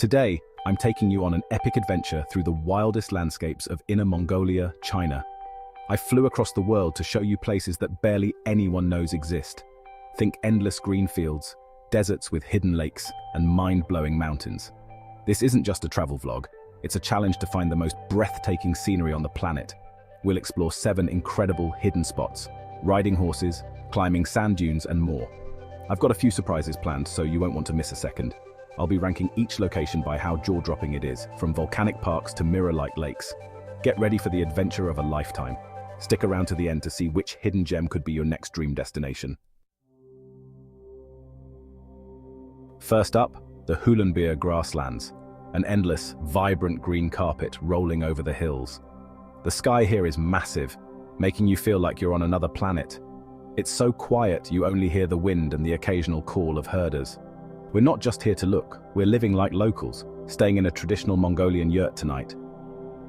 Today, I'm taking you on an epic adventure through the wildest landscapes of Inner Mongolia, China. I flew across the world to show you places that barely anyone knows exist. Think endless green fields, deserts with hidden lakes, and mind-blowing mountains. This isn't just a travel vlog, it's a challenge to find the most breathtaking scenery on the planet. We'll explore 7 incredible hidden spots, riding horses, climbing sand dunes, and more. I've got a few surprises planned, so you won't want to miss a second. I'll be ranking each location by how jaw-dropping it is, from volcanic parks to mirror-like lakes. Get ready for the adventure of a lifetime. Stick around to the end to see which hidden gem could be your next dream destination. First up, the Hulunbuir Grasslands, an endless, vibrant green carpet rolling over the hills. The sky here is massive, making you feel like you're on another planet. It's so quiet you only hear the wind and the occasional call of herders. We're not just here to look, we're living like locals, staying in a traditional Mongolian yurt tonight.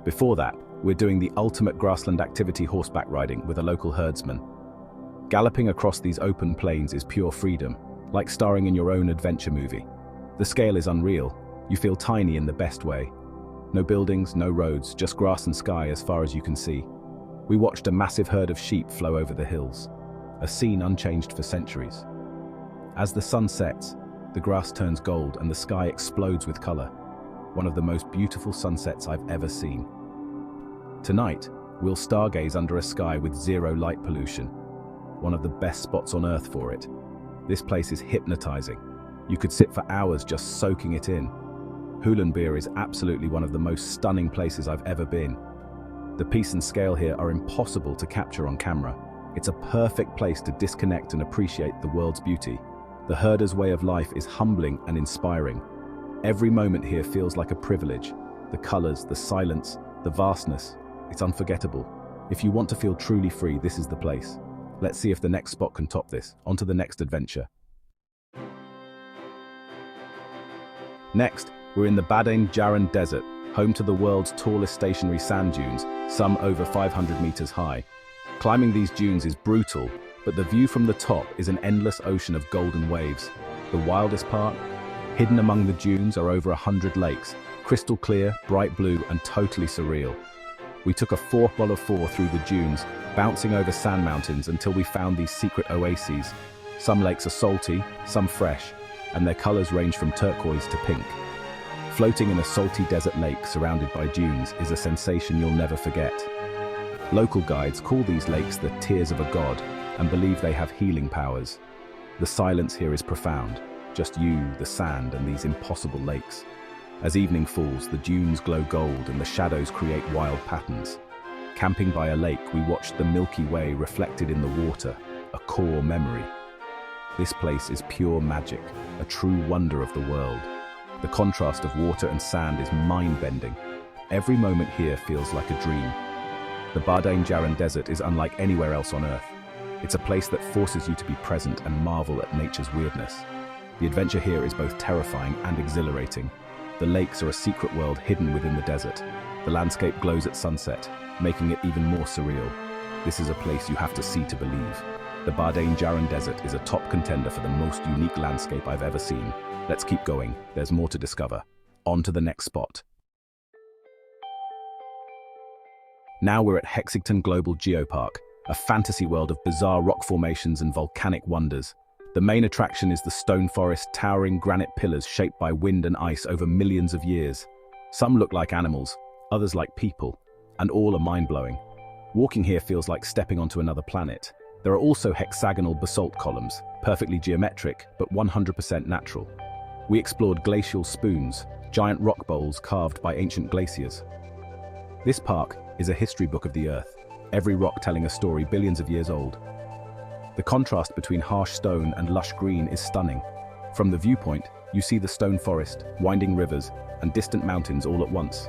Before that, we're doing the ultimate grassland activity, horseback riding with a local herdsman. Galloping across these open plains is pure freedom, like starring in your own adventure movie. The scale is unreal, you feel tiny in the best way. No buildings, no roads, just grass and sky as far as you can see. We watched a massive herd of sheep flow over the hills, a scene unchanged for centuries. As the sun sets, the grass turns gold and the sky explodes with color. One of the most beautiful sunsets I've ever seen. Tonight, we'll stargaze under a sky with zero light pollution. One of the best spots on Earth for it. This place is hypnotizing. You could sit for hours just soaking it in. Hulunbuir is absolutely one of the most stunning places I've ever been. The peace and scale here are impossible to capture on camera. It's a perfect place to disconnect and appreciate the world's beauty. The herder's way of life is humbling and inspiring. Every moment here feels like a privilege. The colors, the silence, the vastness, it's unforgettable. If you want to feel truly free, this is the place. Let's see if the next spot can top this. On to the next adventure. Next, we're in the Badain Jaran Desert, home to the world's tallest stationary sand dunes, some over 500 meters high. Climbing these dunes is brutal, but the view from the top is an endless ocean of golden waves. The wildest part? Hidden among the dunes are over 100 lakes, crystal clear, bright blue, and totally surreal. We took a 4x4 through the dunes, bouncing over sand mountains until we found these secret oases. Some lakes are salty, some fresh, and their colors range from turquoise to pink. Floating in a salty desert lake surrounded by dunes is a sensation you'll never forget. Local guides call these lakes the tears of a god and believe they have healing powers. The silence here is profound, just you, the sand, and these impossible lakes. As evening falls, the dunes glow gold and the shadows create wild patterns. Camping by a lake, we watched the Milky Way reflected in the water, a core memory. This place is pure magic, a true wonder of the world. The contrast of water and sand is mind-bending. Every moment here feels like a dream. The Badain Jaran Desert is unlike anywhere else on Earth. It's a place that forces you to be present and marvel at nature's weirdness. The adventure here is both terrifying and exhilarating. The lakes are a secret world hidden within the desert. The landscape glows at sunset, making it even more surreal. This is a place you have to see to believe. The Badain Jaran Desert is a top contender for the most unique landscape I've ever seen. Let's keep going, there's more to discover. On to the next spot. Now we're at Hexigton Global Geopark, a fantasy world of bizarre rock formations and volcanic wonders. The main attraction is the stone forest, towering granite pillars shaped by wind and ice over millions of years. Some look like animals, others like people, and all are mind-blowing. Walking here feels like stepping onto another planet. There are also hexagonal basalt columns, perfectly geometric, but 100% natural. We explored glacial spoons, giant rock bowls carved by ancient glaciers. This park is a history book of the Earth, every rock telling a story billions of years old. The contrast between harsh stone and lush green is stunning. From the viewpoint, you see the stone forest, winding rivers, and distant mountains all at once.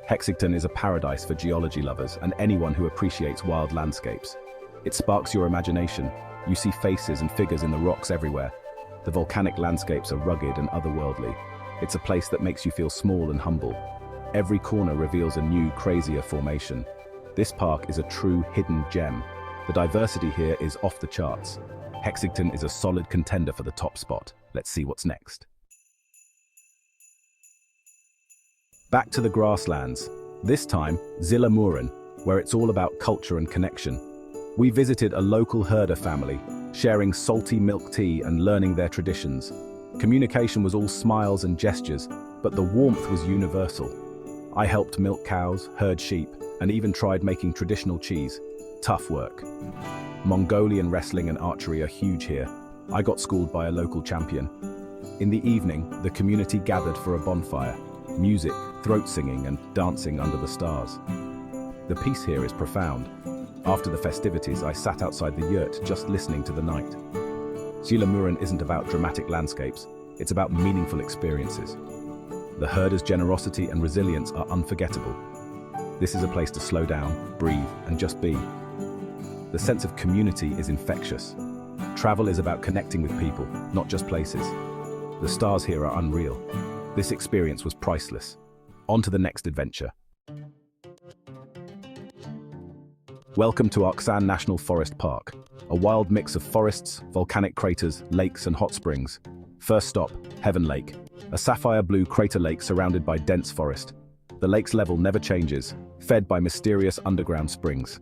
Hexigton is a paradise for geology lovers and anyone who appreciates wild landscapes. It sparks your imagination. You see faces and figures in the rocks everywhere. The volcanic landscapes are rugged and otherworldly. It's a place that makes you feel small and humble. Every corner reveals a new, crazier formation. This park is a true hidden gem. The diversity here is off the charts. Hexigton is a solid contender for the top spot. Let's see what's next. Back to the grasslands, this time Zilamuren, where it's all about culture and connection. We visited a local herder family, sharing salty milk tea and learning their traditions. Communication was all smiles and gestures, but the warmth was universal. I helped milk cows, herd sheep, and even tried making traditional cheese. Tough work. Mongolian wrestling and archery are huge here. I got schooled by a local champion. In the evening, the community gathered for a bonfire. Music, throat singing, and dancing under the stars. The peace here is profound. After the festivities, I sat outside the yurt just listening to the night. Zilamuren isn't about dramatic landscapes, it's about meaningful experiences. The herder's generosity and resilience are unforgettable. This is a place to slow down, breathe, and just be. The sense of community is infectious. Travel is about connecting with people, not just places. The stars here are unreal. This experience was priceless. On to the next adventure. Welcome to Arksan National Forest Park, a wild mix of forests, volcanic craters, lakes, and hot springs. First stop, Heaven Lake, a sapphire blue crater lake surrounded by dense forest. The lake's level never changes, fed by mysterious underground springs.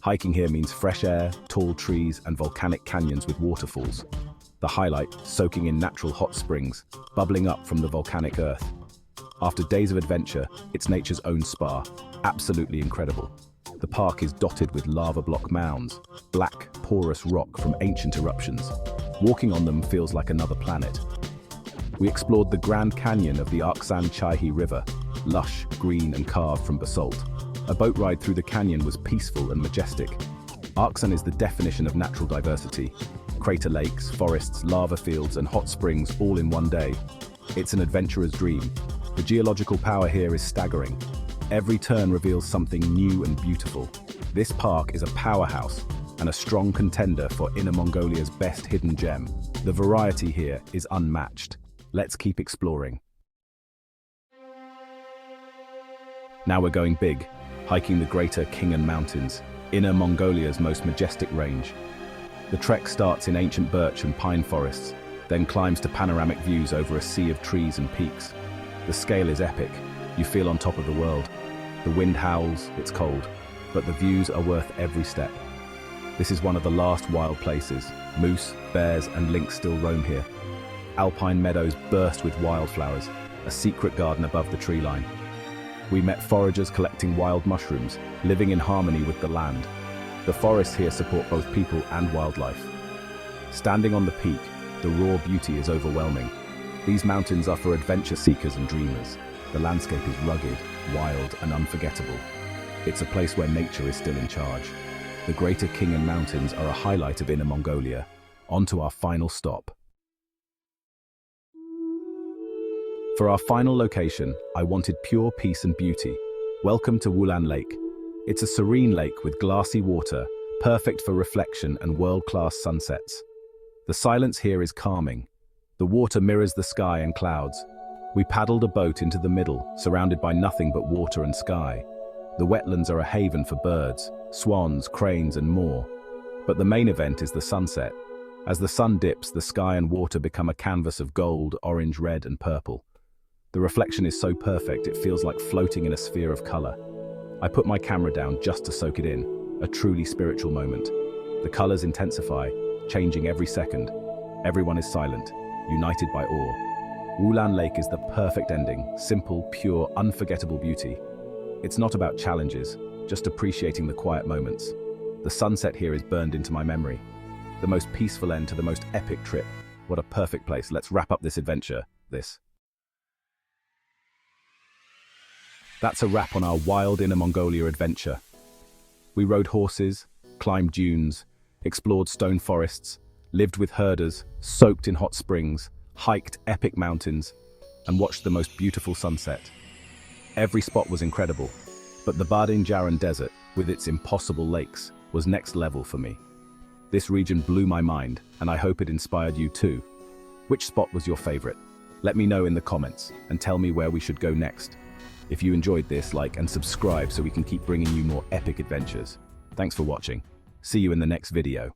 Hiking here means fresh air, tall trees, and volcanic canyons with waterfalls. The highlight, soaking in natural hot springs, bubbling up from the volcanic earth. After days of adventure, it's nature's own spa, absolutely incredible. The park is dotted with lava block mounds, black, porous rock from ancient eruptions. Walking on them feels like another planet. We explored the Grand Canyon of the Arksan Chaihi River, lush, green, and carved from basalt. A boat ride through the canyon was peaceful and majestic. Arksan is the definition of natural diversity. Crater lakes, forests, lava fields, and hot springs all in one day. It's an adventurer's dream. The geological power here is staggering. Every turn reveals something new and beautiful. This park is a powerhouse and a strong contender for Inner Mongolia's best hidden gem. The variety here is unmatched. Let's keep exploring. Now we're going big, hiking the Greater Khingan Mountains, Inner Mongolia's most majestic range. The trek starts in ancient birch and pine forests, then climbs to panoramic views over a sea of trees and peaks. The scale is epic. You feel on top of the world. The wind howls, it's cold, but the views are worth every step. This is one of the last wild places. Moose, bears, and lynx still roam here. Alpine meadows burst with wildflowers, a secret garden above the tree line. We met foragers collecting wild mushrooms, living in harmony with the land. The forests here support both people and wildlife. Standing on the peak, the raw beauty is overwhelming. These mountains are for adventure seekers and dreamers. The landscape is rugged, wild, and unforgettable. It's a place where nature is still in charge. The Greater Khingan Mountains are a highlight of Inner Mongolia. On to our final stop. For our final location, I wanted pure peace and beauty. Welcome to Wulan Lake. It's a serene lake with glassy water, perfect for reflection and world-class sunsets. The silence here is calming. The water mirrors the sky and clouds. We paddled a boat into the middle, surrounded by nothing but water and sky. The wetlands are a haven for birds, swans, cranes, and more. But the main event is the sunset. As the sun dips, the sky and water become a canvas of gold, orange, red, and purple. The reflection is so perfect, it feels like floating in a sphere of color. I put my camera down just to soak it in, a truly spiritual moment. The colors intensify, changing every second. Everyone is silent, united by awe. Wulan Lake is the perfect ending, simple, pure, unforgettable beauty. It's not about challenges, just appreciating the quiet moments. The sunset here is burned into my memory. The most peaceful end to the most epic trip. What a perfect place. Let's wrap up this adventure. That's a wrap on our wild Inner Mongolia adventure. We rode horses, climbed dunes, explored stone forests, lived with herders, soaked in hot springs, hiked epic mountains, and watched the most beautiful sunset. Every spot was incredible, but the Bardin Jaran Desert, with its impossible lakes, was next level for me. This region blew my mind, and I hope it inspired you too. Which spot was your favorite? Let me know in the comments, and tell me where we should go next. If you enjoyed this, like and subscribe so we can keep bringing you more epic adventures. Thanks for watching. See you in the next video.